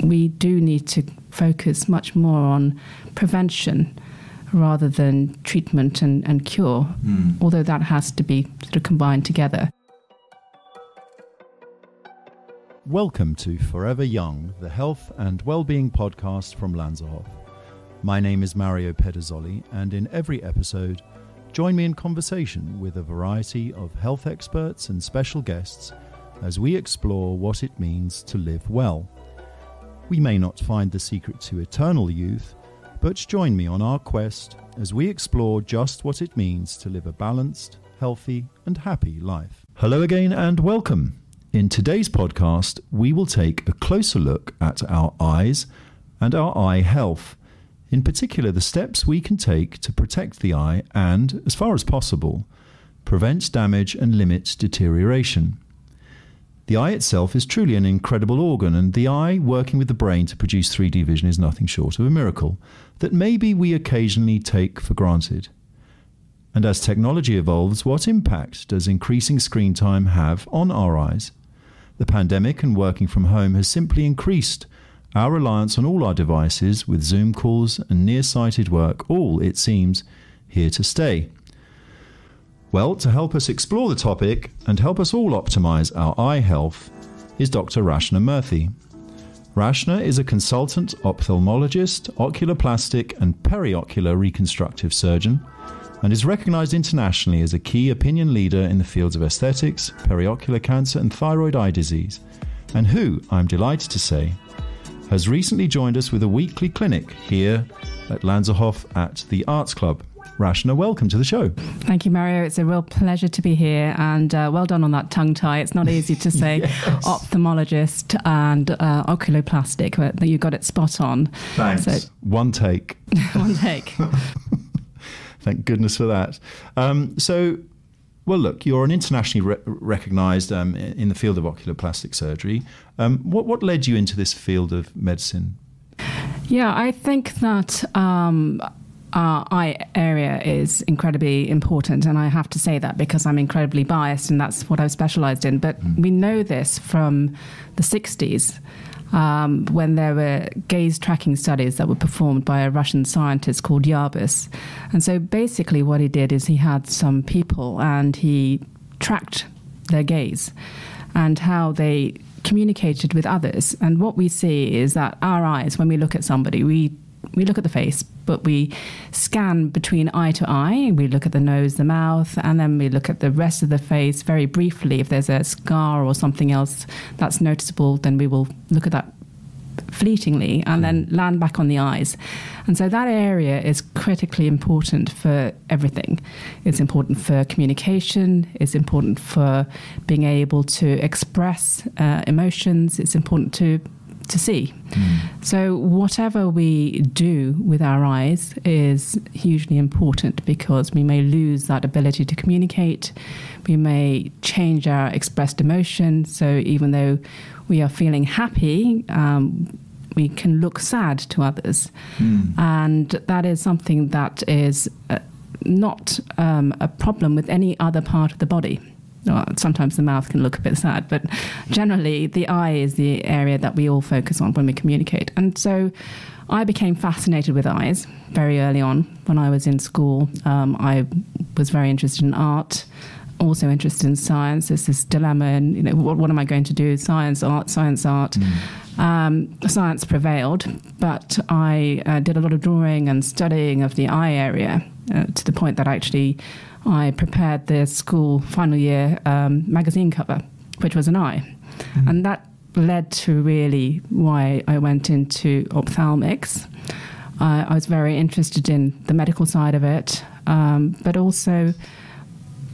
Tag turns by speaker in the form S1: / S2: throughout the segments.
S1: we do need to focus much more on prevention rather than treatment and cure, although that has to be sort of combined together.
S2: Welcome to Forever Young, the health and well-being podcast from Lanserhof. My name is Mario Pederzolli, and in every episode, join me in conversation with a variety of health experts and special guests as we explore what it means to live well. We may not find the secret to eternal youth, but join me on our quest as we explore just what it means to live a balanced, healthy, and happy life. Hello again and welcome. In today's podcast, we will take a closer look at our eyes and our eye health. In particular, the steps we can take to protect the eye and, as far as possible, prevent damage and limit deterioration. The eye itself is truly an incredible organ, and the eye working with the brain to produce 3D vision is nothing short of a miracle that maybe we occasionally take for granted. And as technology evolves, what impact does increasing screen time have on our eyes? The pandemic and working from home has simply increased our reliance on all our devices, with Zoom calls and nearsighted work all, it seems, here to stay. Well, to help us explore the topic and help us all optimize our eye health is Dr. Rachna Murthy. Rachna is a consultant ophthalmologist, oculoplastic and periocular reconstructive surgeon, and is recognized internationally as a key opinion leader in the fields of aesthetics, periocular cancer and thyroid eye disease, and who, I'm delighted to say, has recently joined us with a weekly clinic here at Lanserhof at the Arts Club. Rachna, welcome to the show.
S1: Thank you, Mario. It's a real pleasure to be here, and well done on that tongue tie. It's not easy to say yes. Ophthalmologist and oculoplastic, but you got it spot on.
S2: Thanks. So, one take.
S1: One take.
S2: Thank goodness for that. Well, look, you're an internationally recognised in the field of oculoplastic surgery. What led you into this field of medicine?
S1: Yeah, I think that our eye area is incredibly important, and I have to say that because I'm incredibly biased and that's what I've specialised in. But we know this from the 60s when there were gaze tracking studies that were performed by a Russian scientist called Yarbus. And so basically what he did is he had some people and he tracked their gaze and how they communicated with others. And what we see is that our eyes, when we look at somebody, we look at the face, but we scan between eye to eye. We look at the nose, the mouth, and then we look at the rest of the face very briefly. If there's a scar or something else that's noticeable, then we will look at that fleetingly and then land back on the eyes. And so that area is critically important for everything. It's important for communication. It's important for being able to express emotions. It's important to see. So whatever we do with our eyes is hugely important because we may lose that ability to communicate. We may change our expressed emotion. So even though we are feeling happy, we can look sad to others. And that is something that is not a problem with any other part of the body. Well, sometimes the mouth can look a bit sad, but generally the eye is the area that we all focus on when we communicate. And so I became fascinated with eyes very early on. When I was in school, I was very interested in art, also interested in science. There's this dilemma, and what am I going to do? Science, art, science, art. Science prevailed, but I did a lot of drawing and studying of the eye area to the point that actually I prepared the school final year magazine cover, which was an eye. And that led to really why I went into ophthalmics. I was very interested in the medical side of it, but also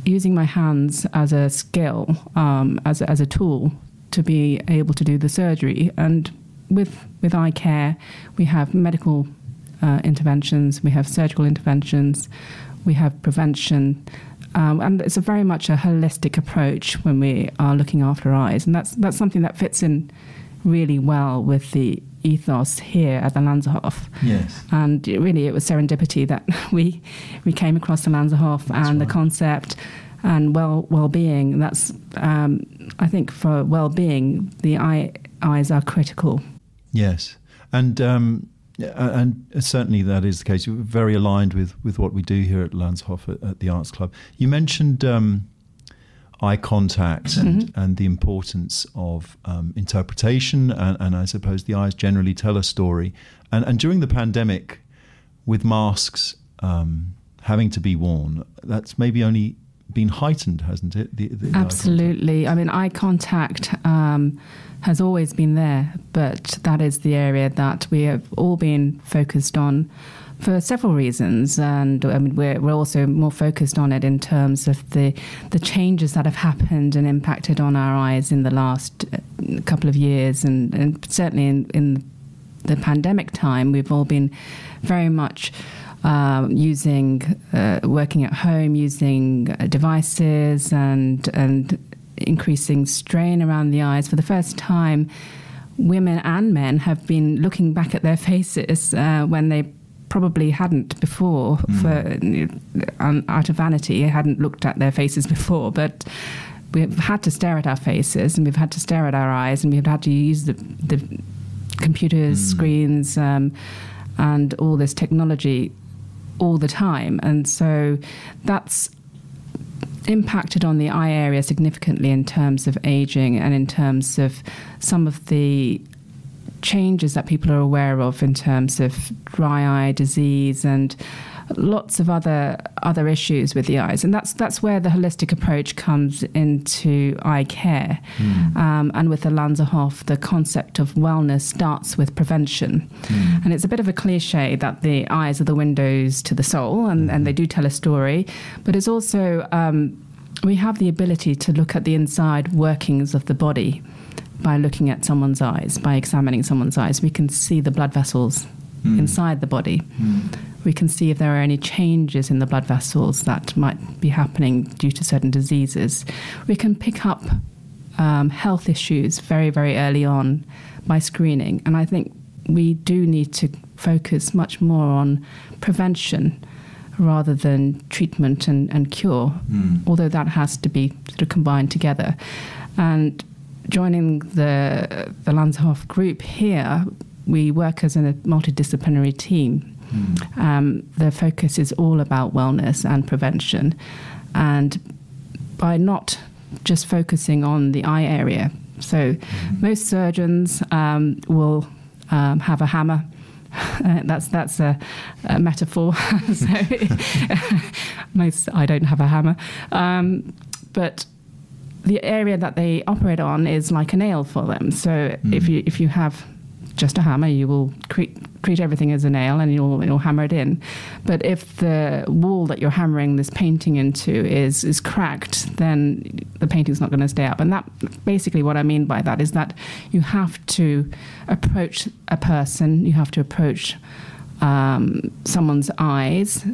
S1: using my hands as a skill, as a tool to be able to do the surgery. And with eye care, we have medical interventions, we have surgical interventions, we have prevention, and it's very much a holistic approach when we are looking after eyes, and that's something that fits in really well with the ethos here at the Lanserhof.
S2: Yes.
S1: And it was serendipity that we came across the Lanserhof and the concept and well-being. That's I think for well-being, the eyes are critical.
S2: Yes, and certainly that is the case. You're very aligned with what we do here at Lanserhof at the Arts Club. You mentioned eye contact and the importance of interpretation, and I suppose the eyes generally tell a story. And during the pandemic, with masks having to be worn, that's maybe only been heightened, hasn't it?
S1: Absolutely. I mean, eye contact has always been there, but that is the area that we have all been focused on for several reasons. And I mean, we're also more focused on it in terms of the changes that have happened and impacted on our eyes in the last couple of years. And certainly in the pandemic time, we've all been very much working at home, using devices and increasing strain around the eyes. For the first time, women and men have been looking back at their faces when they probably hadn't before, out of vanity, hadn't looked at their faces before. But we've had to stare at our faces, and we've had to stare at our eyes, and we've had to use the computers, screens, and all this technology all the time. And so that's impacted on the eye area significantly in terms of aging and in terms of some of the changes that people are aware of in terms of dry eye disease and lots of other issues with the eyes. And that's where the holistic approach comes into eye care. And with the Lanserhof, the concept of wellness starts with prevention. And it's a bit of a cliche that the eyes are the windows to the soul, and they do tell a story. But it's also, we have the ability to look at the inside workings of the body by looking at someone's eyes, by examining someone's eyes. We can see the blood vessels inside the body. We can see if there are any changes in the blood vessels that might be happening due to certain diseases. We can pick up health issues very, very early on by screening. And I think we do need to focus much more on prevention rather than treatment and cure, although that has to be sort of combined together. And joining the Lanserhof group here, we work as a multidisciplinary team. The focus is all about wellness and prevention. And by not just focusing on the eye area, so most surgeons will have a hammer. That's a metaphor. So I don't have a hammer. But the area that they operate on is like a nail for them. So if you have just a hammer, you will treat everything as a nail and you'll hammer it in. But if the wall that you're hammering this painting into is cracked, then the painting's not going to stay up. And that basically what I mean by that is that you have to approach a person, you have to approach someone's eyes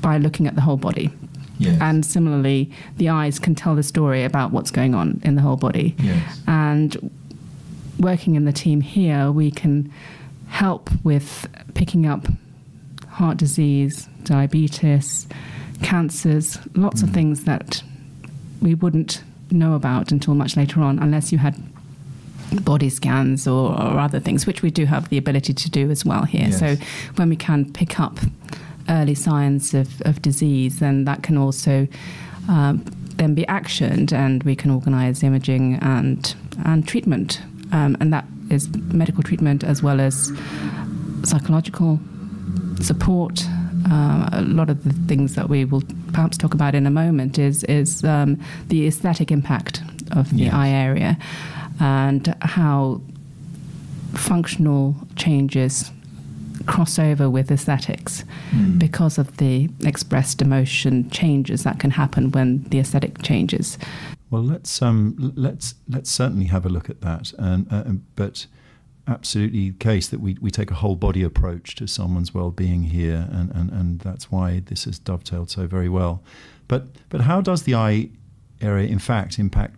S1: by looking at the whole body.
S2: Yes.
S1: And similarly, the eyes can tell the story about what's going on in the whole body.
S2: Yes.
S1: And working in the team here, we can help with picking up heart disease, diabetes, cancers, lots of things that we wouldn't know about until much later on, unless you had body scans or other things, which we do have the ability to do as well here. Yes. So when we can pick up early signs of disease, then that can also then be actioned, and we can organise imaging and treatment. And that is medical treatment as well as psychological support. A lot of the things that we will perhaps talk about in a moment is the aesthetic impact of the eye area and how functional changes cross over with aesthetics because of the expressed emotion changes that can happen when the aesthetic changes.
S2: Well, let's certainly have a look at that, but absolutely the case that we take a whole body approach to someone's well-being here, and that's why this has dovetailed so very well. But how does the eye area, in fact, impact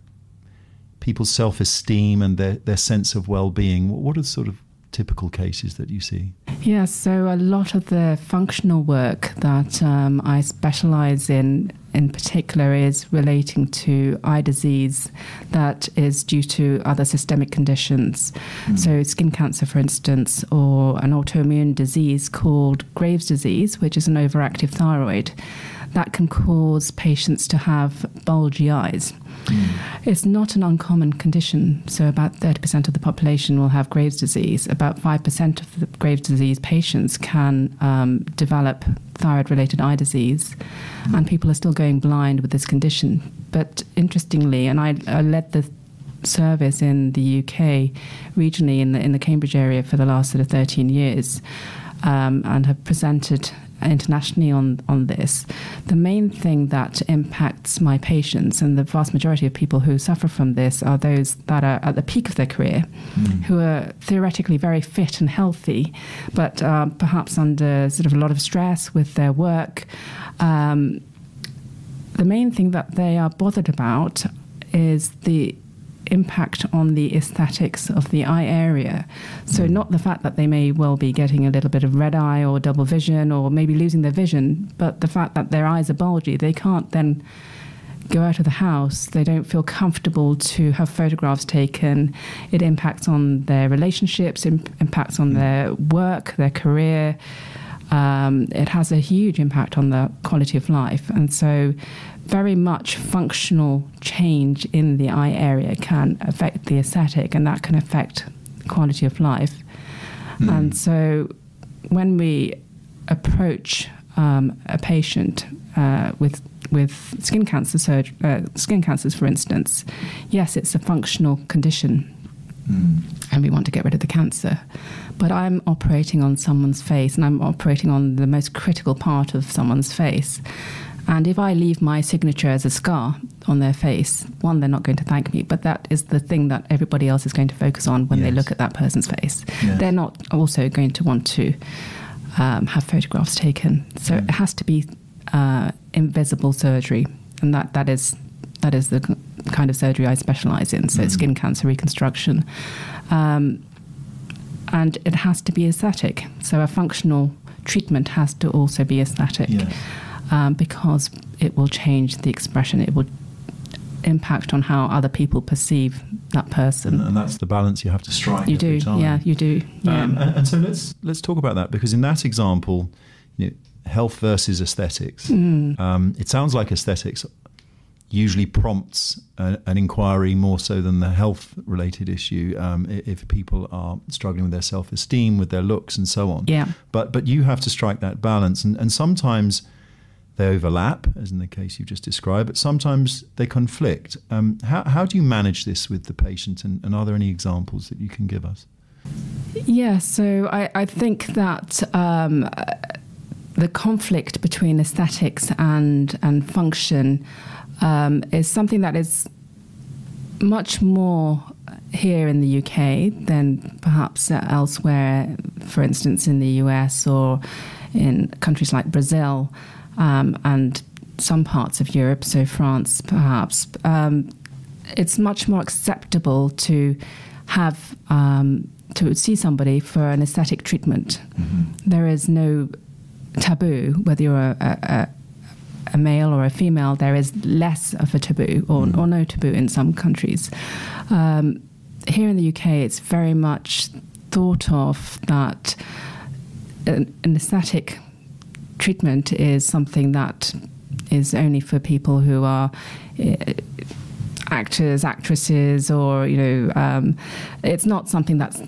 S2: people's self-esteem and their sense of well-being? What are sort of typical cases that you see?
S1: Yes, so a lot of the functional work that I specialise in particular, is relating to eye disease that is due to other systemic conditions. So skin cancer, for instance, or an autoimmune disease called Graves' disease, which is an overactive thyroid, that can cause patients to have bulgy eyes. It's not an uncommon condition. So about 30% of the population will have Graves' disease. About 5% of the Graves' disease patients can develop thyroid-related eye disease, and people are still going blind with this condition. But interestingly, and I led the service in the UK regionally in the Cambridge area for the last sort of 13 years, and have presented internationally on this. The main thing that impacts my patients, and the vast majority of people who suffer from this, are those that are at the peak of their career, who are theoretically very fit and healthy, but perhaps under sort of a lot of stress with their work. The main thing that they are bothered about is the impact on the aesthetics of the eye area. So not the fact that they may well be getting a little bit of red eye or double vision, or maybe losing their vision, but the fact that their eyes are bulgy. They can't then go out of the house. They don't feel comfortable to have photographs taken. It impacts on their relationships, impacts on their work, their career. It has a huge impact on the quality of life. And so very much functional change in the eye area can affect the aesthetic, and that can affect quality of life. And so when we approach a patient with skin cancers, for instance, yes, it's a functional condition, and we want to get rid of the cancer. But I'm operating on someone's face, and I'm operating on the most critical part of someone's face. And if I leave my signature as a scar on their face, one, they're not going to thank me, but that is the thing that everybody else is going to focus on when they look at that person's face. They're not also going to want to have photographs taken. So it has to be invisible surgery, and that is the kind of surgery I specialise in, so skin cancer reconstruction. And it has to be aesthetic. So a functional treatment has to also be aesthetic. Because it will change the expression. It will impact on how other people perceive that person.
S2: And that's the balance you have to strike.
S1: You do,
S2: time.
S1: yeah, you do. Yeah.
S2: And so let's talk about that, because in that example, health versus aesthetics. It sounds like aesthetics usually prompts an inquiry more so than the health-related issue, if people are struggling with their self-esteem, with their looks and so on.
S1: Yeah.
S2: But you have to strike that balance, and sometimes they overlap, as in the case you've just described, but sometimes they conflict. How do you manage this with the patient, and are there any examples that you can give us?
S1: Yeah, so I think that the conflict between aesthetics and function is something that is much more here in the UK than perhaps elsewhere, for instance, in the US or in countries like Brazil. And some parts of Europe, so France perhaps, it's much more acceptable to have to see somebody for an aesthetic treatment. There is no taboo, whether you're a male or a female. There is less of a taboo, or no taboo in some countries. Here in the UK, it's very much thought of that an aesthetic treatment is something that is only for people who are actors, actresses, or it's not something that's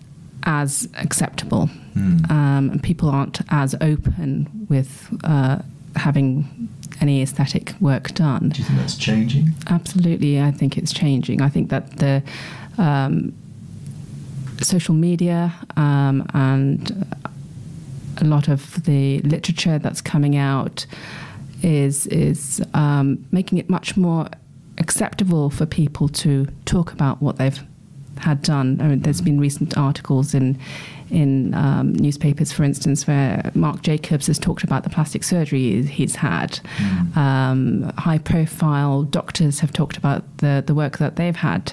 S1: as acceptable. And people aren't as open with having any aesthetic work done.
S2: Do you think that's changing?
S1: Absolutely, I think it's changing. I think that the social media and a lot of the literature that's coming out is making it much more acceptable for people to talk about what they've had done. I mean, there's been recent articles in newspapers, for instance, where Mark Jacobs has talked about the plastic surgery he's had. High-profile doctors have talked about the work that they've had,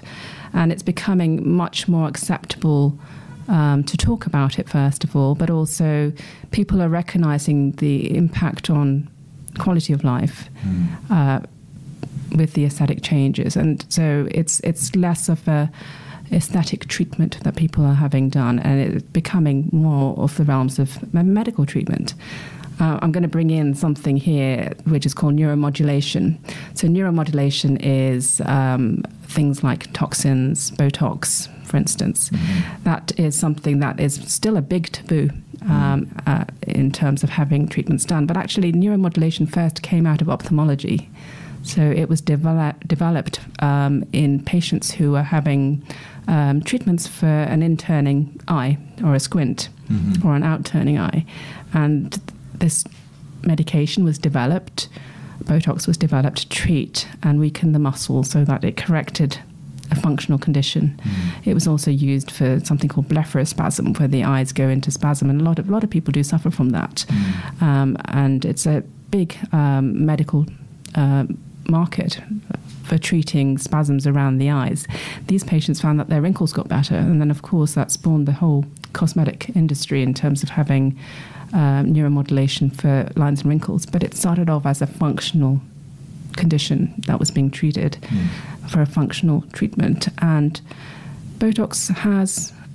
S1: and it's becoming much more acceptable to talk about it, first of all, but also people are recognizing the impact on quality of life with the aesthetic changes. And so it's less of a aesthetic treatment that people are having done, and it's becoming more of the realms of medical treatment. I'm going to bring in something here which is called neuromodulation. So neuromodulation is things like toxins, Botox, for instance. That is something that is still a big taboo in terms of having treatments done. But actually, neuromodulation first came out of ophthalmology. So it was developed in patients who are having treatments for an inturning eye or a squint or an outturning eye. And this medication was developed, Botox was developed to treat and weaken the muscle so that it corrected a functional condition. It was also used for something called blepharospasm, where the eyes go into spasm, and a lot of people do suffer from that. And it's a big medical market for treating spasms around the eyes. These patients found that their wrinkles got better, and then of course that spawned the whole cosmetic industry in terms of having neuromodulation for lines and wrinkles. But it started off as a functional condition that was being treated for a functional treatment. And Botox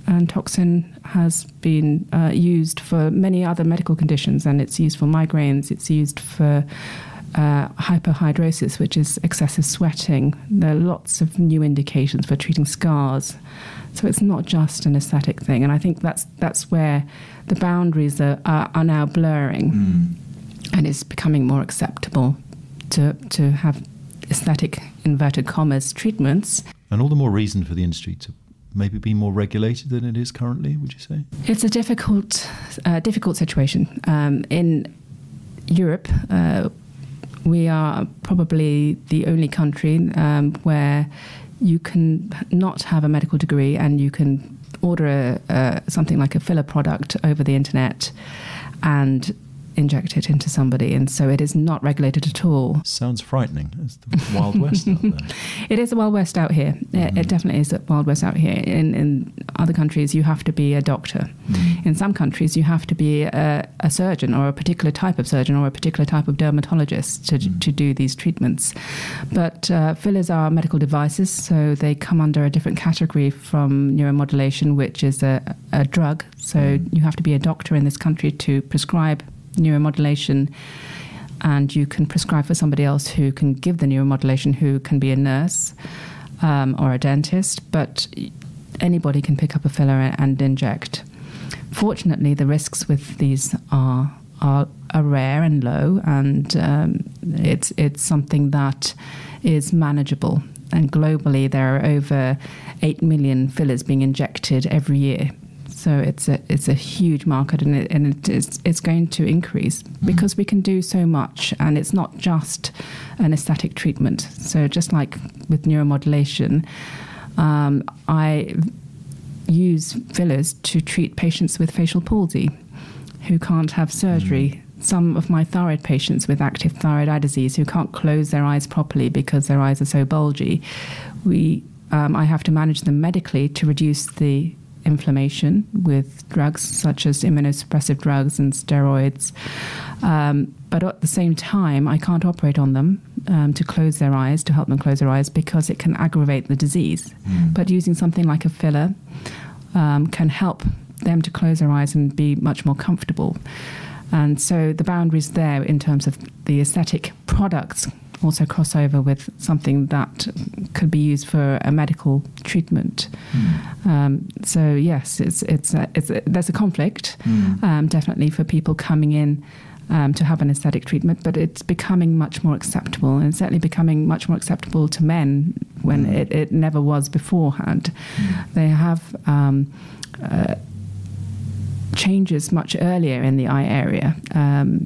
S1: and toxin has been used for many other medical conditions, and it's used for migraines, it's used for hyperhidrosis, which is excessive sweating. There are lots of new indications for treating scars. So it's not just an aesthetic thing. And I think that's where the boundaries are now blurring. And it's becoming more acceptable to have aesthetic, inverted commas, treatments.
S2: And all the more reason for the industry to maybe be more regulated than it is currently, would you say?
S1: It's a difficult situation. In Europe, we are probably the only country where you can not have a medical degree and you can order something like a filler product over the internet and inject it into somebody, and so it is not regulated at all.
S2: Sounds frightening. It's the Wild West out there.
S1: It is the Wild West out here. It definitely is the Wild West out here. In other countries, you have to be a doctor. In some countries, you have to be a surgeon, or a particular type of surgeon, or a particular type of dermatologist to do these treatments. But fillers are medical devices, so they come under a different category from neuromodulation, which is a drug. So you have to be a doctor in this country to prescribe neuromodulation, and you can prescribe for somebody else who can give the neuromodulation, who can be a nurse or a dentist, but anybody can pick up a filler and inject. Fortunately, the risks with these are rare and low, and it's something that is manageable. And globally, there are over 8 million fillers being injected every year. So it's a huge market, and it's going to increase because we can do so much, and it's not just an aesthetic treatment. So just like with neuromodulation, I use fillers to treat patients with facial palsy who can't have surgery. Some of my thyroid patients with active thyroid eye disease who can't close their eyes properly because their eyes are so bulgy, I have to manage them medically to reduce the inflammation with drugs such as immunosuppressive drugs and steroids. But at the same time, I can't operate on them to close their eyes, to help them close their eyes, because it can aggravate the disease. But using something like a filler can help them to close their eyes and be much more comfortable. And so the boundaries there in terms of the aesthetic products also cross over with something that could be used for a medical treatment. So yes, there's a conflict, definitely, for people coming in to have an aesthetic treatment, but it's becoming much more acceptable, and it's certainly becoming much more acceptable to men when it never was beforehand. They have changes much earlier in the eye area.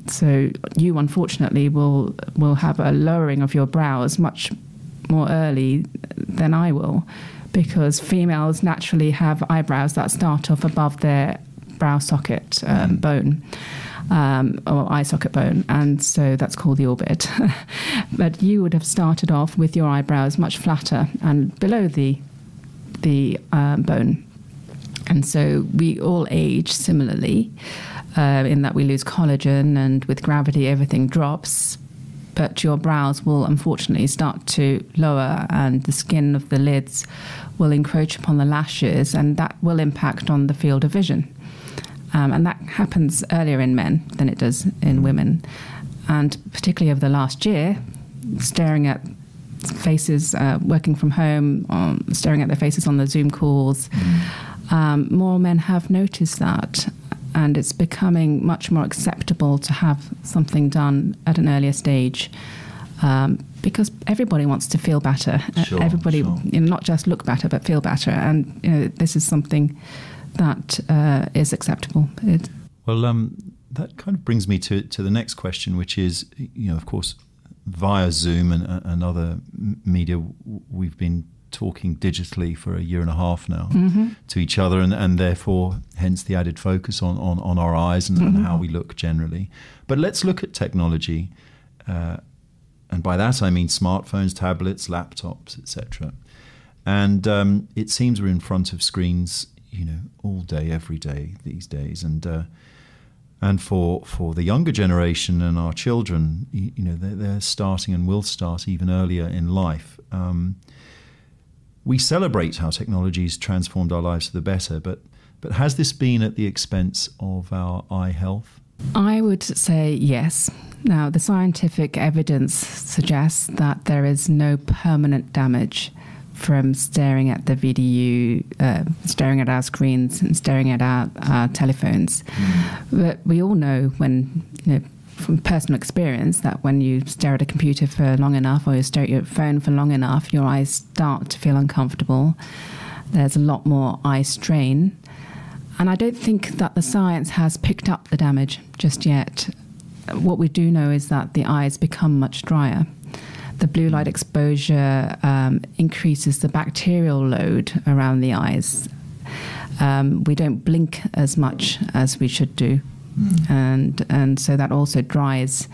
S1: So you, unfortunately, will have a lowering of your brows much more early than I will, because females naturally have eyebrows that start off above their brow socket bone, or eye socket bone, and so that's called the orbit. But you would have started off with your eyebrows much flatter and below the bone. And so we all age similarly in that we lose collagen, and with gravity everything drops. But your brows will unfortunately start to lower, and the skin of the lids will encroach upon the lashes, and that will impact on the field of vision. And that happens earlier in men than it does in women. And particularly over the last year, staring at faces, working from home, staring at their faces on the Zoom calls, more men have noticed that. And it's becoming much more acceptable to have something done at an earlier stage, because everybody wants to feel better. Everybody, not just look better, but feel better. And this is something that is acceptable.
S2: That kind of brings me to the next question, which is, of course, via Zoom and other media, we've been talking digitally for a year and a half now to each other, and therefore hence the added focus on our eyes and how we look generally. But let's look at technology, and by that I mean smartphones, tablets, laptops, etc. And it seems we're in front of screens all day, every day these days, and for the younger generation and our children, they're starting and will start even earlier in life. We celebrate how technology has transformed our lives for the better, but has this been at the expense of our eye health?
S1: I would say yes. Now, the scientific evidence suggests that there is no permanent damage from staring at the VDU, staring at our screens and staring at our telephones. But we all know from personal experience that when you stare at a computer for long enough, or you stare at your phone for long enough, your eyes start to feel uncomfortable. There's a lot more eye strain. And I don't think that the science has picked up the damage just yet. What we do know is that the eyes become much drier. The blue light exposure increases the bacterial load around the eyes. We don't blink as much as we should do. And so that also dries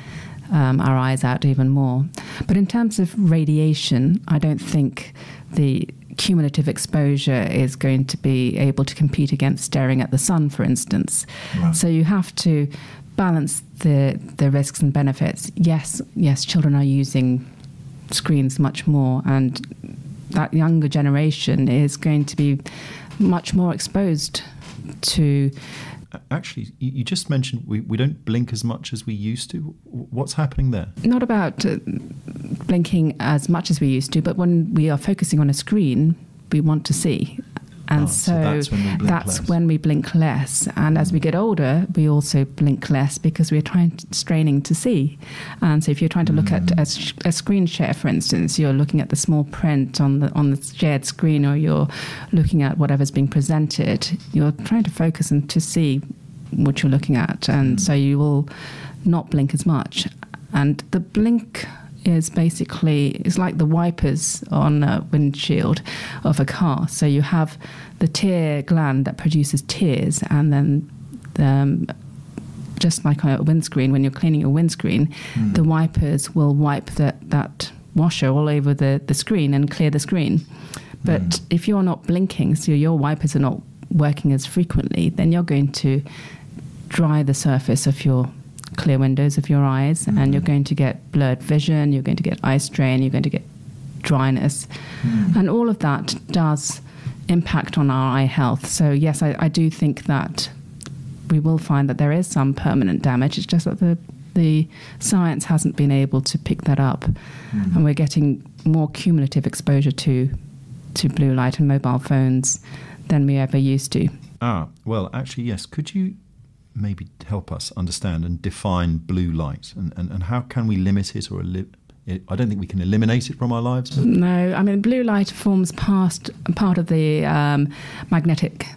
S1: our eyes out even more. But in terms of radiation, I don't think the cumulative exposure is going to be able to compete against staring at the sun, for instance. Right. So you have to balance the risks and benefits. Yes, children are using screens much more, and that younger generation is going to be much more exposed to.
S2: Actually, you just mentioned we don't blink as much as we used to. What's happening there?
S1: Not about blinking as much as we used to, but when we are focusing on a screen, we want to see. And so that's when we blink less. And as we get older, we also blink less because we're straining to see. And so if you're trying to look at a screen share, for instance, you're looking at the small print on the shared screen, or you're looking at whatever's being presented, you're trying to focus and to see what you're looking at. And so you will not blink as much. And the blink is it's like the wipers on a windshield of a car. So you have the tear gland that produces tears, and then just like on a windscreen, when you're cleaning your windscreen, the wipers will wipe that washer all over the screen and clear the screen. But if you're not blinking, so your wipers are not working as frequently, then you're going to dry the surface of your clear windows of your eyes, and you're going to get blurred vision, you're going to get eye strain, you're going to get dryness. And all of that does impact on our eye health. So yes, I do think that we will find that there is some permanent damage. It's just that the science hasn't been able to pick that up. And we're getting more cumulative exposure to blue light and mobile phones than we ever used to.
S2: Well, actually, yes. Could you maybe help us understand and define blue light, and how can we limit it, or I don't think we can eliminate it from our lives.
S1: No, I mean, blue light forms part of the magnetic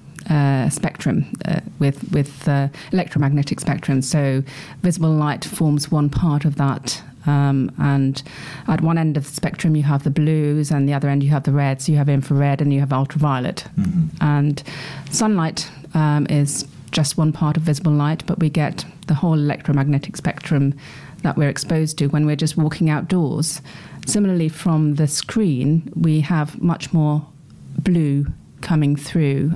S1: spectrum with electromagnetic spectrum. So visible light forms one part of that. And at one end of the spectrum you have the blues, and the other end you have the reds. You have infrared and you have ultraviolet. And sunlight is just one part of visible light, but we get the whole electromagnetic spectrum that we're exposed to when we're just walking outdoors. Similarly, from the screen, we have much more blue coming through.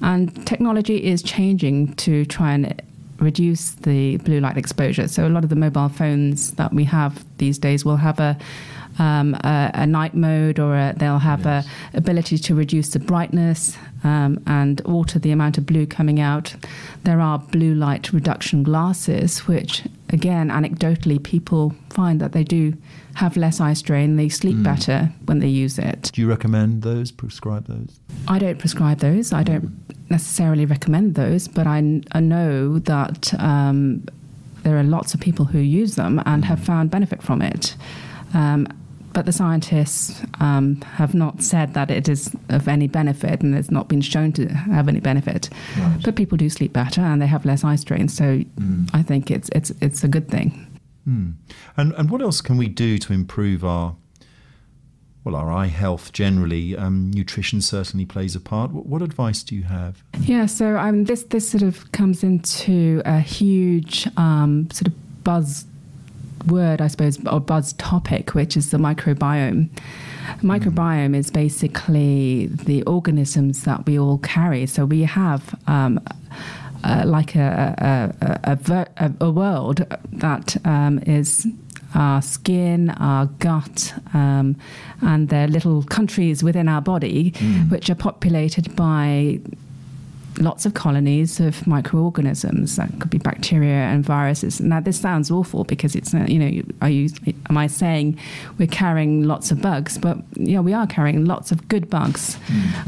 S1: And technology is changing to try and reduce the blue light exposure. So a lot of the mobile phones that we have these days will have a night mode, or they'll have a ability to reduce the brightness and alter the amount of blue coming out. There are blue light reduction glasses, which, again, anecdotally, people find that they do have less eye strain. They sleep better when they use it.
S2: Do you recommend those, prescribe those?
S1: I don't prescribe those. I don't necessarily recommend those, but I know that there are lots of people who use them and have found benefit from it. But the scientists have not said that it is of any benefit, and it's not been shown to have any benefit. Right. But people do sleep better and they have less eye strain, so I think it's a good thing.
S2: And what else can we do to improve our eye health generally? Nutrition certainly plays a part. What advice do you have?
S1: Yeah, so this sort of comes into a huge sort of buzz word, I suppose, or buzz topic, which is the microbiome. The microbiome is basically the organisms that we all carry. So we have like a world that is our skin, our gut, and they're little countries within our body, which are populated by lots of colonies of microorganisms. That could be bacteria and viruses. Now, this sounds awful because it's, am I saying we're carrying lots of bugs? But, we are carrying lots of good bugs.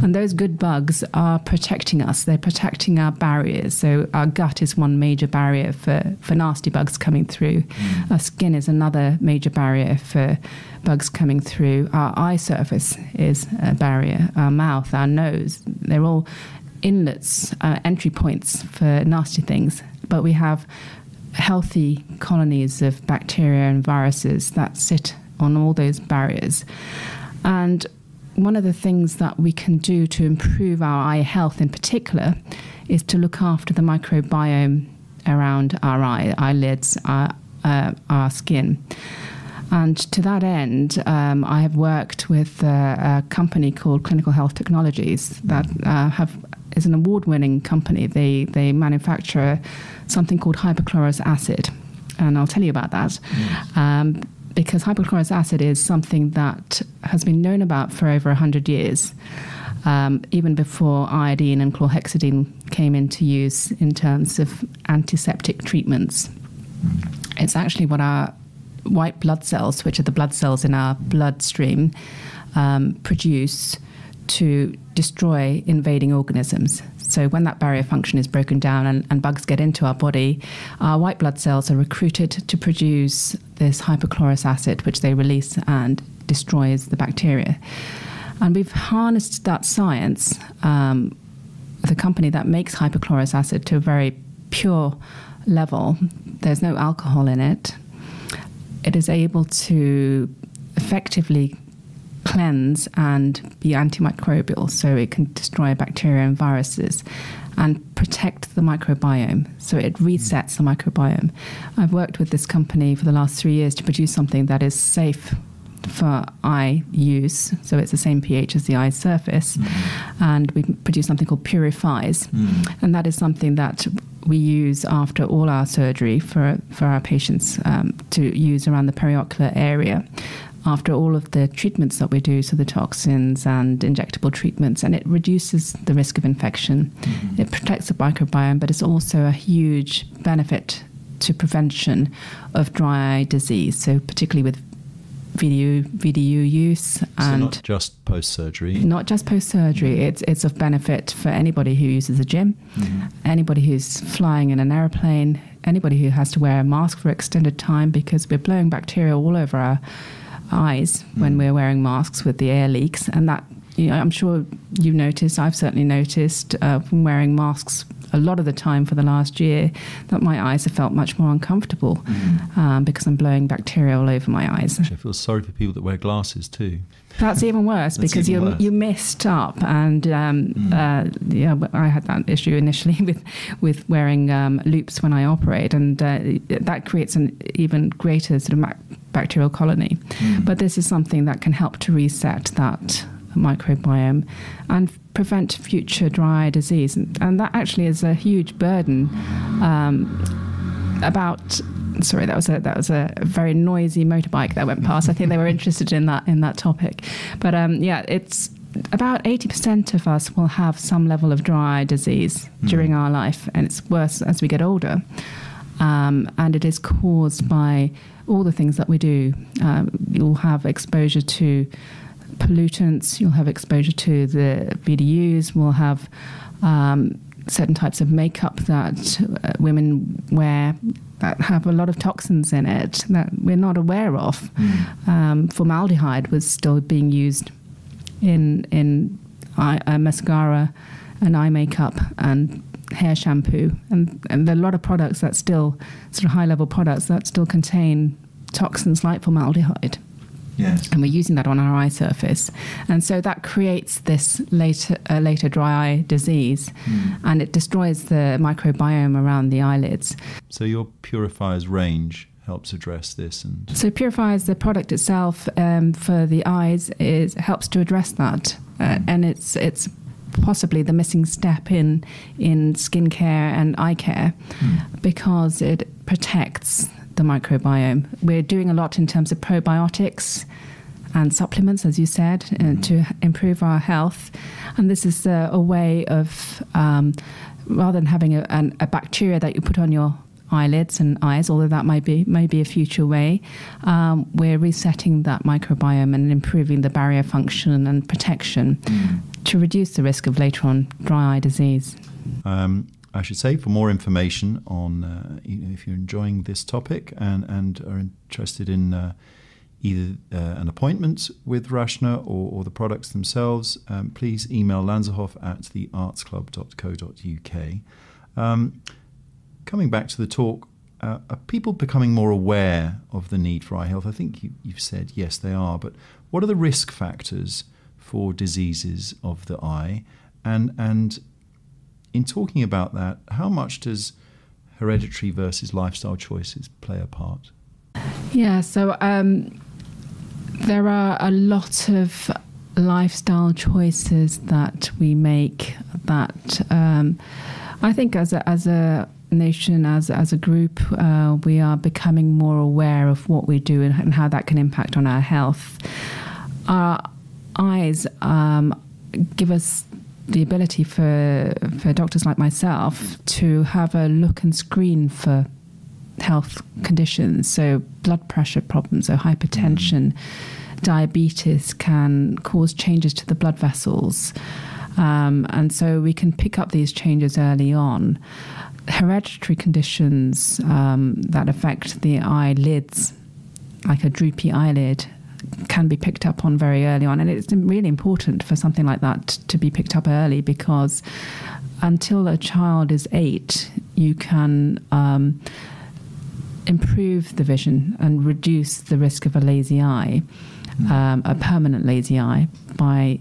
S1: And those good bugs are protecting us. They're protecting our barriers. So our gut is one major barrier for nasty bugs coming through. Our skin is another major barrier for bugs coming through. Our eye surface is a barrier. Our mouth, our nose, they're all inlets, entry points for nasty things. But we have healthy colonies of bacteria and viruses that sit on all those barriers. And one of the things that we can do to improve our eye health in particular is to look after the microbiome around our eyelids, our skin. And to that end, I have worked with a company called Clinical Health Technologies that is an award-winning company. They manufacture something called hypochlorous acid, and I'll tell you about that. Because hypochlorous acid is something that has been known about for over 100 years, even before iodine and chlorhexidine came into use in terms of antiseptic treatments. It's actually what our white blood cells, which are the blood cells in our bloodstream, produce to destroy invading organisms. So when that barrier function is broken down and bugs get into our body, our white blood cells are recruited to produce this hypochlorous acid, which they release and destroys the bacteria. And we've harnessed that science, the company that makes hypochlorous acid, to a very pure level. There's no alcohol in it. It is able to effectively cleanse and be antimicrobial, so it can destroy bacteria and viruses and protect the microbiome. So it resets the microbiome. I've worked with this company for the last 3 years to produce something that is safe for eye use, so it's the same pH as the eye surface, and we produce something called Purifies, and that is something that we use after all our surgery for our patients to use around the periocular area after all of the treatments that we do, so the toxins and injectable treatments, and it reduces the risk of infection. It protects the microbiome, but it's also a huge benefit to prevention of dry eye disease, so particularly with VDU use. And
S2: so not just post-surgery? Not
S1: just post-surgery. It's of benefit for anybody who uses a gym, anybody who's flying in an aeroplane, anybody who has to wear a mask for extended time, because we're blowing bacteria all over our eyes when we're wearing masks with the air leaks. And that, I'm sure you've noticed, I've certainly noticed from wearing masks a lot of the time for the last year, that my eyes have felt much more uncomfortable because I'm blowing bacteria all over my eyes.
S2: Actually, I feel sorry for people that wear glasses too.
S1: That's even worse because you missed up, and I had that issue initially with wearing loupes when I operate, and that creates an even greater sort of bacterial colony. But this is something that can help to reset that microbiome and prevent future dry eye disease. And that actually is a huge burden. Sorry, that was a very noisy motorbike that went past. I think they were interested in that topic. But it's about 80% of us will have some level of dry eye disease during our life, and it's worse as we get older. And it is caused by all the things that we do. You'll have exposure to pollutants, you'll have exposure to the BDUs, we'll have certain types of makeup that women wear that have a lot of toxins in it that we're not aware of. Formaldehyde was still being used in mascara and eye makeup and hair shampoo, and there are a lot of products that still, sort of high-level products that still contain toxins like formaldehyde.
S2: Yes.
S1: And we're using that on our eye surface. And so that creates this later dry eye disease, and it destroys the microbiome around the eyelids.
S2: So your Purifiers range helps address this.
S1: So Purifiers, the product itself for the eyes, helps to address that. And it's possibly the missing step in skincare and eye care because it protects the microbiome. We're doing a lot in terms of probiotics and supplements, as you said, to improve our health. And this is a way of, rather than having a bacteria that you put on your eyelids and eyes, although that might be a future way, we're resetting that microbiome and improving the barrier function and protection to reduce the risk of later on dry eye disease.
S2: I should say, for more information on, if you're enjoying this topic and are interested in either an appointment with Rachna or the products themselves, please email lanserhof@theartsclub.co.uk. Coming back to the talk, are people becoming more aware of the need for eye health? I think you've said yes, they are, but what are the risk factors for diseases of the eye? And in talking about that, how much does hereditary versus lifestyle choices play a part?
S1: Yeah, so there are a lot of lifestyle choices that we make that I think as a nation, as a group, we are becoming more aware of what we do and how that can impact on our health. Our eyes give us the ability for doctors like myself to have a look and screen for health conditions. So blood pressure problems, so hypertension, diabetes can cause changes to the blood vessels. And so we can pick up these changes early on. Hereditary conditions that affect the eyelids, like a droopy eyelid, can be picked up on very early on. And it's really important for something like that to be picked up early, because until a child is 8, you can improve the vision and reduce the risk of a lazy eye, a permanent lazy eye, by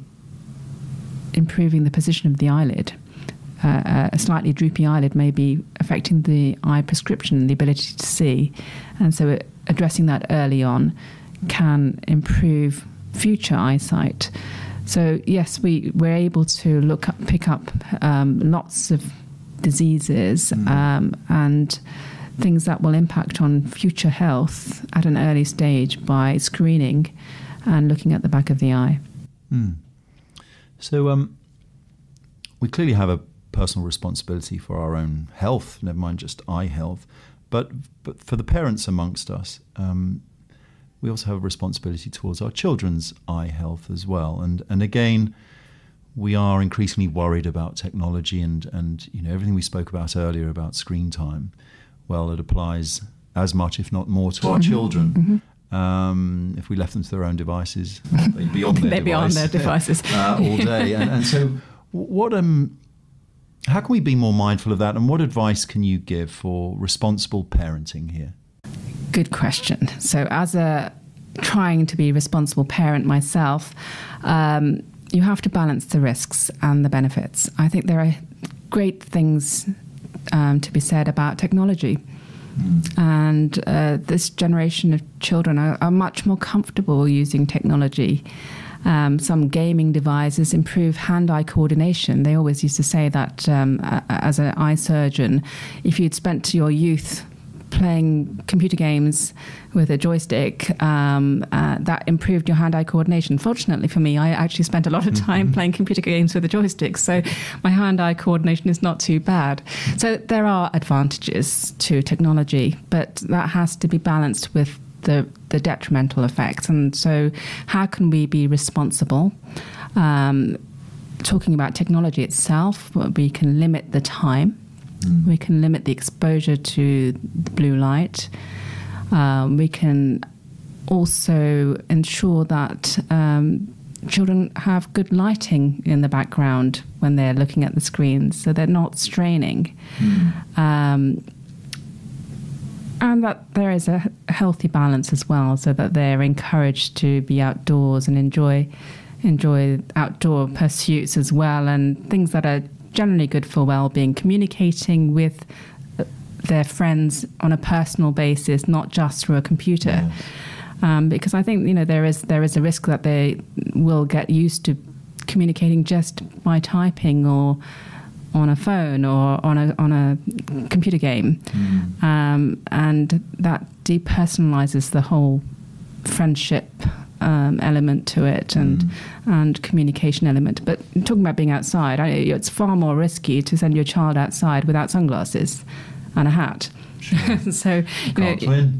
S1: improving the position of the eyelid. A slightly droopy eyelid may be affecting the eye prescription and the ability to see. And so addressing that early on can improve future eyesight. So yes, we're able to pick up lots of diseases and things that will impact on future health at an early stage by screening and looking at the back of the eye.
S2: So we clearly have a personal responsibility for our own health, never mind just eye health, but for the parents amongst us, we also have a responsibility towards our children's eye health as well. And again, we are increasingly worried about technology and everything we spoke about earlier about screen time. Well, it applies as much, if not more, to our children. If we left them to their own devices, they'd be on their devices all day. And so how can we be more mindful of that? And what advice can you give for responsible parenting here?
S1: Good question. So as a trying to be responsible parent myself, you have to balance the risks and the benefits. I think there are great things to be said about technology. And this generation of children are much more comfortable using technology. Some gaming devices improve hand-eye coordination. They always used to say that as an eye surgeon, if you'd spent your youth playing computer games with a joystick, that improved your hand-eye coordination. Fortunately for me, I actually spent a lot of time playing computer games with a joystick, so my hand-eye coordination is not too bad. So there are advantages to technology, but that has to be balanced with the detrimental effects. And so how can we be responsible? Talking about technology itself, we can limit the time. We can limit the exposure to the blue light. We can also ensure that children have good lighting in the background when they're looking at the screens, so they're not straining. And that there is a healthy balance as well, so that they're encouraged to be outdoors and enjoy outdoor pursuits as well, and things that are generally good for well-being, communicating with their friends on a personal basis, not just through a computer. Because I think there is a risk that they will get used to communicating just by typing or on a phone or on a computer game, and that depersonalizes the whole friendship element to it and communication element. But talking about being outside, it's far more risky to send your child outside without sunglasses and a hat.
S2: Sure.
S1: So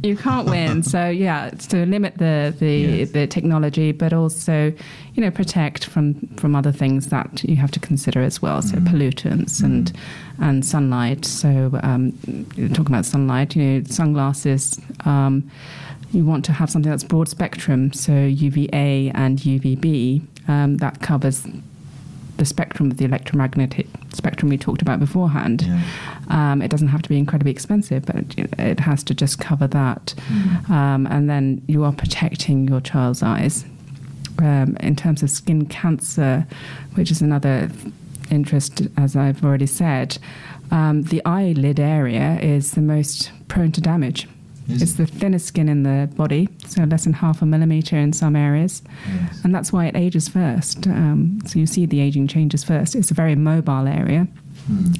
S1: you can't win. So it's to limit the technology, but also protect from other things that you have to consider as well. So pollutants and sunlight. So talking about sunlight, sunglasses. You want to have something that's broad spectrum, so UVA and UVB, that covers the spectrum of the electromagnetic spectrum we talked about beforehand. It doesn't have to be incredibly expensive, but it has to just cover that. And then you are protecting your child's eyes. In terms of skin cancer, which is another interest, as I've already said, the eyelid area is the most prone to damage. It's the thinnest skin in the body, so less than 0.5 millimeter in some areas. And that's why it ages first. So you see the aging changes first. It's a very mobile area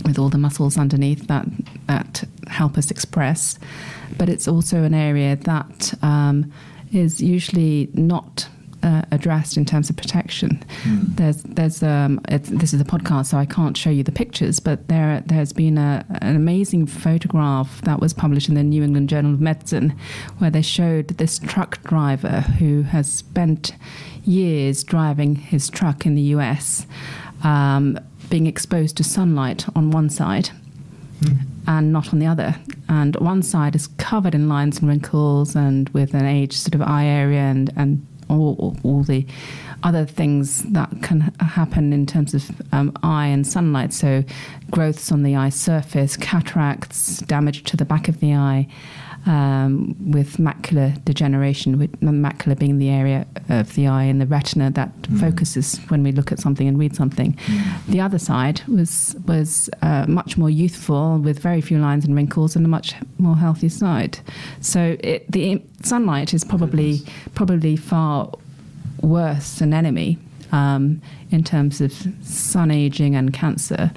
S1: with all the muscles underneath that help us express. But it's also an area that is usually not addressed in terms of protection. There's this is a podcast, so I can't show you the pictures, but there's been an amazing photograph that was published in the New England Journal of Medicine, where they showed this truck driver who has spent years driving his truck in the US, being exposed to sunlight on one side and not on the other. And one side is covered in lines and wrinkles and with an aged sort of eye area and all the other things that can happen in terms of eye and sunlight. So growths on the eye surface, cataracts, damage to the back of the eye, with macular degeneration, with the macula being the area of the eye in the retina that focuses when we look at something and read something. The other side was much more youthful, with very few lines and wrinkles, and a much more healthy side. So the sunlight is probably far worse an enemy in terms of sun aging and cancer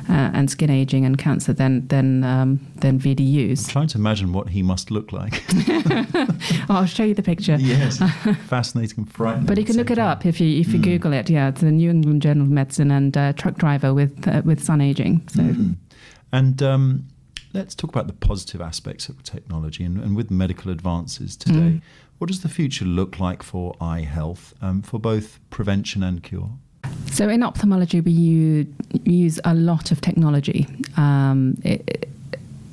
S1: and skin aging and cancer than VDUs.
S2: I'm trying to imagine what he must look like.
S1: I'll show you the picture.
S2: Yes, fascinating and frightening.
S1: But you can look it up if you Google it. Yeah, it's the New England Journal of Medicine, and truck driver with sun aging. So.
S2: And let's talk about the positive aspects of technology and with medical advances today. What does the future look like for eye health, for both prevention and cure?
S1: So in ophthalmology, we use a lot of technology.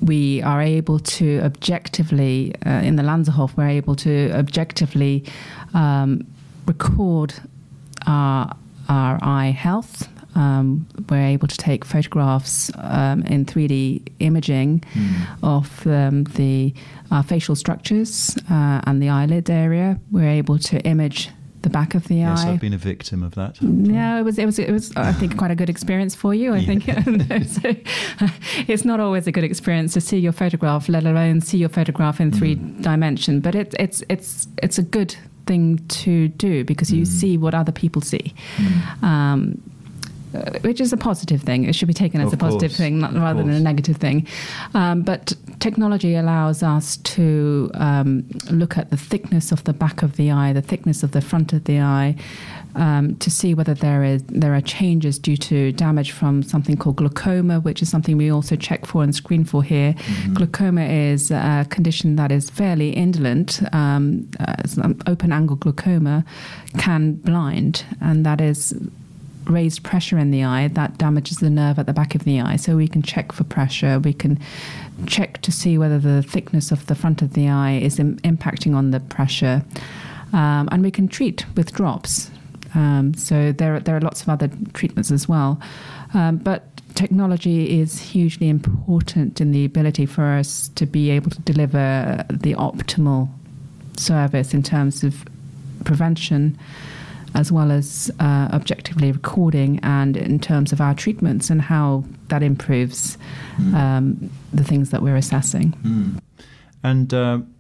S1: We are able to objectively, in the Lanserhof, we're able to objectively record our eye health. We're able to take photographs in 3D imaging of the facial structures and the eyelid area. We're able to image the back of the eye.
S2: Yes, I've been a victim of that.
S1: No, it was I think quite a good experience for you. I think so, it's not always a good experience to see your photograph, let alone see your photograph in 3 dimension. But it's a good thing to do because you see what other people see. Which is a positive thing. It should be taken as a positive thing rather than a negative thing. But technology allows us to look at the thickness of the back of the eye, the thickness of the front of the eye, to see whether there are changes due to damage from something called glaucoma, which is something we also check for and screen for here. Glaucoma is a condition that is fairly indolent. Open-angle glaucoma can blind, and that is raised pressure in the eye that damages the nerve at the back of the eye. So we can check for pressure. We can check to see whether the thickness of the front of the eye is impacting on the pressure. And we can treat with drops. So there are lots of other treatments as well. But technology is hugely important in the ability for us to be able to deliver the optimal service in terms of prevention, as well as objectively recording, and in terms of our treatments and how that improves the things that we're assessing.
S2: And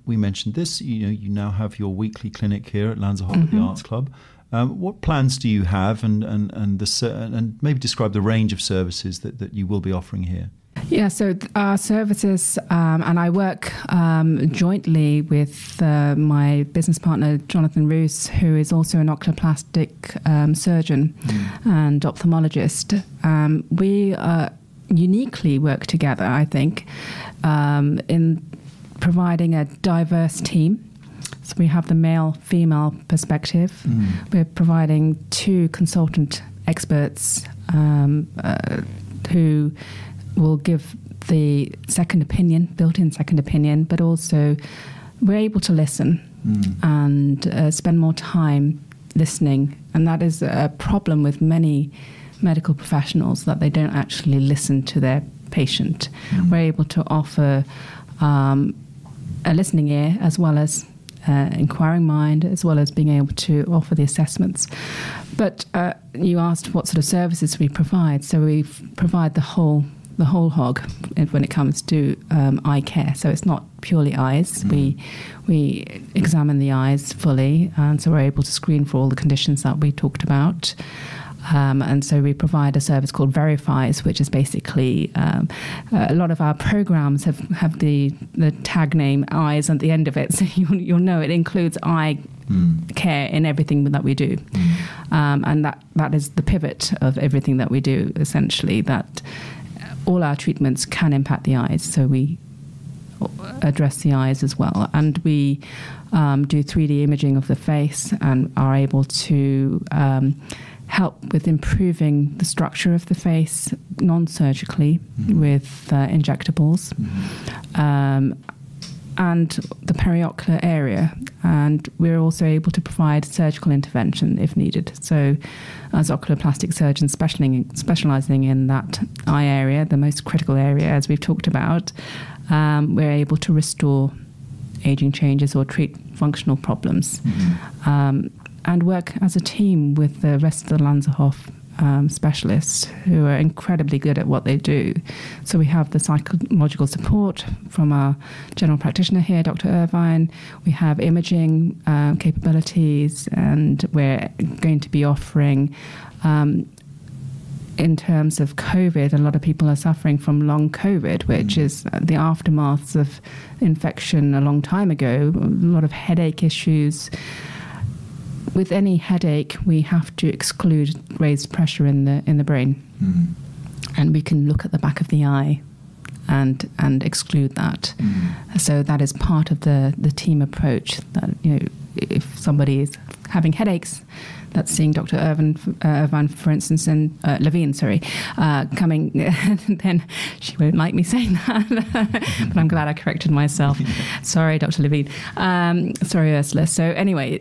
S2: we mentioned this, you now have your weekly clinic here at Lanserhof at the Arts Club. What plans do you have, and maybe describe the range of services that you will be offering here?
S1: Yeah, so our services, and I work jointly with my business partner, Jonathan Roos, who is also an oculoplastic surgeon and ophthalmologist. We uniquely work together, I think, in providing a diverse team. So we have the male-female perspective. We're providing 2 consultant experts who will give the second opinion, built-in second opinion, but also we're able to listen and spend more time listening. And that is a problem with many medical professionals, that they don't actually listen to their patient. We're able to offer a listening ear, as well as inquiring mind, as well as being able to offer the assessments. But you asked what sort of services we provide. So we provide the whole hog when it comes to eye care. So it's not purely eyes. We examine the eyes fully, and so we're able to screen for all the conditions that we talked about. And so we provide a service called Verifies, which is basically a lot of our programs have the tag name eyes at the end of it. So you'll know it includes eye care in everything that we do. And that is the pivot of everything that we do, essentially, that all our treatments can impact the eyes. So we address the eyes as well. And we do 3D imaging of the face and are able to help with improving the structure of the face non-surgically with injectables, and the periocular area. And we're also able to provide surgical intervention if needed. So as oculoplastic surgeons specializing in that eye area, the most critical area, as we've talked about, we're able to restore aging changes or treat functional problems. And work as a team with the rest of the Lanserhof specialists, who are incredibly good at what they do. So we have the psychological support from our general practitioner here, Dr. Irvine. We have imaging capabilities, and we're going to be offering, in terms of COVID, a lot of people are suffering from long COVID, which is the aftermaths of infection a long time ago, a lot of headache issues. With any headache, we have to exclude raised pressure in the brain, and we can look at the back of the eye and exclude that. So that is part of the team approach. That if somebody is having headaches, that's seeing Dr. Irvine, for instance, and Levine, coming, then she won't like me saying that, but I'm glad I corrected myself. Sorry, Dr. Levine. Sorry, Ursula. So anyway.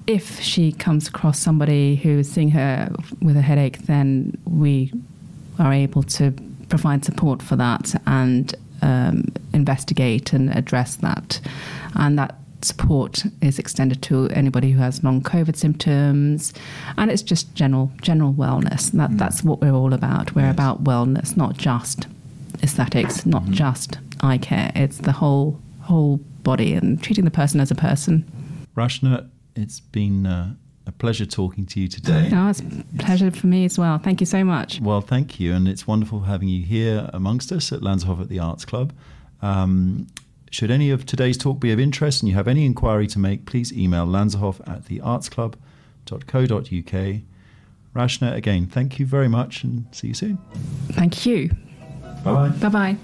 S1: If she comes across somebody who is seeing her with a headache, then we are able to provide support for that and investigate and address that. And that support is extended to anybody who has long COVID symptoms. And it's just general wellness. That's what we're all about. We're about wellness, not just aesthetics, not just eye care. It's the whole body and treating the person as a person.
S2: Rachna, It's been a pleasure talking to you today.
S1: Oh, it's a pleasure for me as well. Thank you so much.
S2: Well, thank you. And it's wonderful having you here amongst us at Lanserhof at the Arts Club. Should any of today's talk be of interest and you have any inquiry to make, please email lanserhof@theartsclub.co.uk. Rachna, again, thank you very much and see you soon.
S1: Thank you.
S2: Bye-bye.
S1: Bye-bye.